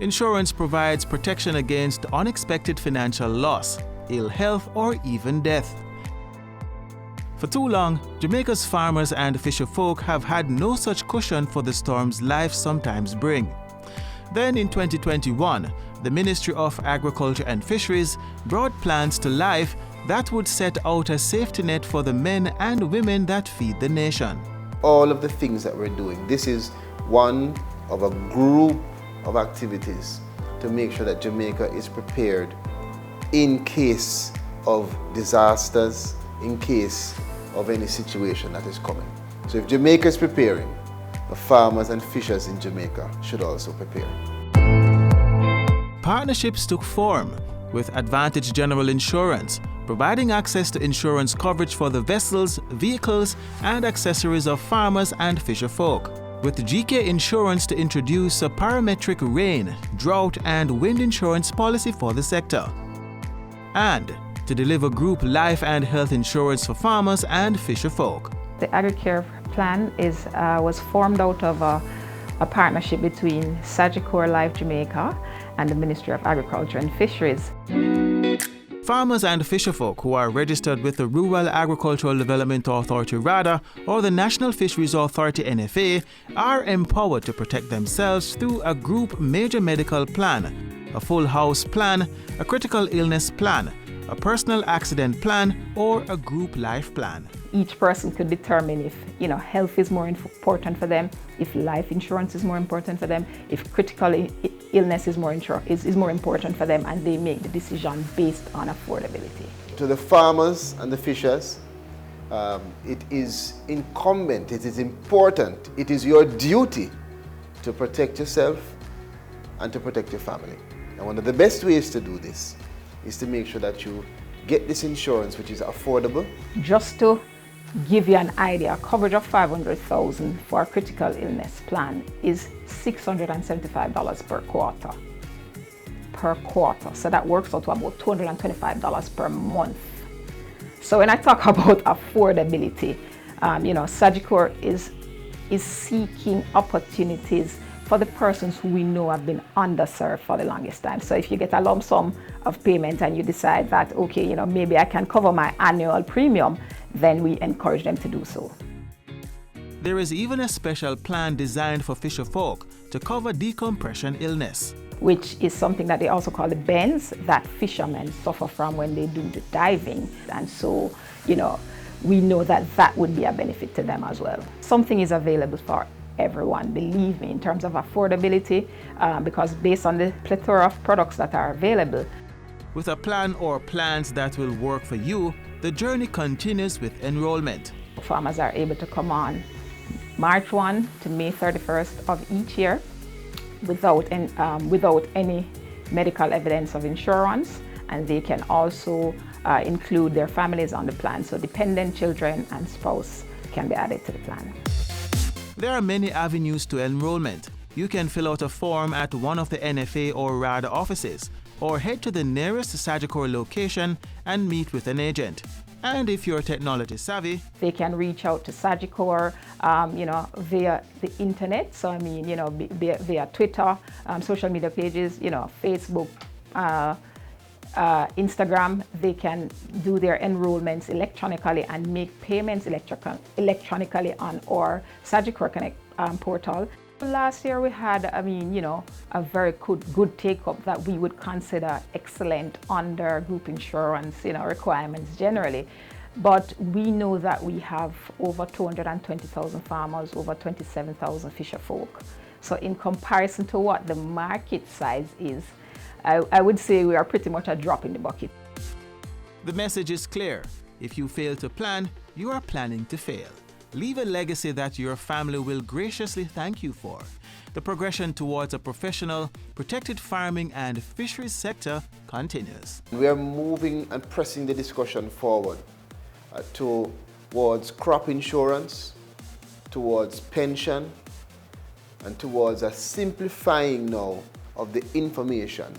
Insurance provides protection against unexpected financial loss, ill health, or even death. For too long, Jamaica's farmers and fisherfolk have had no such cushion for the storms life sometimes bring. Then in 2021, the Ministry of Agriculture and Fisheries brought plans to life that would set out a safety net for the men and women that feed the nation. All of the things that we're doing, this is one of a group of activities to make sure that Jamaica is prepared in case of disasters, in case of any situation that is coming. So if Jamaica is preparing, the farmers and fishers in Jamaica should also prepare. Partnerships took form with Advantage General Insurance, providing access to insurance coverage for the vessels, vehicles, and accessories of farmers and fisherfolk. With GK Insurance to introduce a parametric rain, drought, and wind insurance policy for the sector. And to deliver group life and health insurance for farmers and fisherfolk. The Agri-Care plan was formed out of a partnership between Sagicor Life Jamaica and the Ministry of Agriculture and Fisheries. Farmers and fisherfolk who are registered with the Rural Agricultural Development Authority RADA or the National Fisheries Authority NFA are empowered to protect themselves through a group major medical plan, a full house plan, a critical illness plan, a personal accident plan, or a group life plan. Each person could determine if health is more important for them, if life insurance is more important for them, if critical illness is more important for them, and they make the decision based on affordability. To the farmers and the fishers, it is incumbent, it is important, it is your duty to protect yourself and to protect your family. And one of the best ways to do this is to make sure that you get this insurance which is affordable. Just to give you an idea, coverage of $500,000 for a critical illness plan is $675 per quarter. So that works out to about $225 per month. So when I talk about affordability, Sagicor is seeking opportunities for the persons who we know have been underserved for the longest time. So if you get a lump sum of payment and you decide that, okay, maybe I can cover my annual premium, then we encourage them to do so. There is even a special plan designed for fisherfolk to cover decompression illness, which is something that they also call the bends that fishermen suffer from when they do the diving. And so, we know that that would be a benefit to them as well. Something is available for everyone, believe me, in terms of affordability, because based on the plethora of products that are available. With a plan or plans that will work for you, the journey continues with enrollment. Farmers are able to come on March 1 to May 31st of each year without any medical evidence of insurance, and they can also include their families on the plan, so dependent children and spouse can be added to the plan. There are many avenues to enrollment. You can fill out a form at one of the NFA or RADA offices, or head to the nearest Sagicor location and meet with an agent. And if you're technology savvy, they can reach out to Sagicor, via the internet. So via Twitter, social media pages, Facebook, Instagram. They can do their enrollments electronically and make payments electronically on our Sagicor Connect portal. Last year we had, a very good take-up that we would consider excellent under group insurance, requirements generally. But we know that we have over 220,000 farmers, over 27,000 fisherfolk. So in comparison to what the market size is, I would say we are pretty much a drop in the bucket. The message is clear. If you fail to plan, you are planning to fail. Leave a legacy that your family will graciously thank you for. The progression towards a professional, protected farming and fisheries sector continues. We are moving and pressing the discussion forward towards crop insurance, towards pension, and towards a simplifying now of the information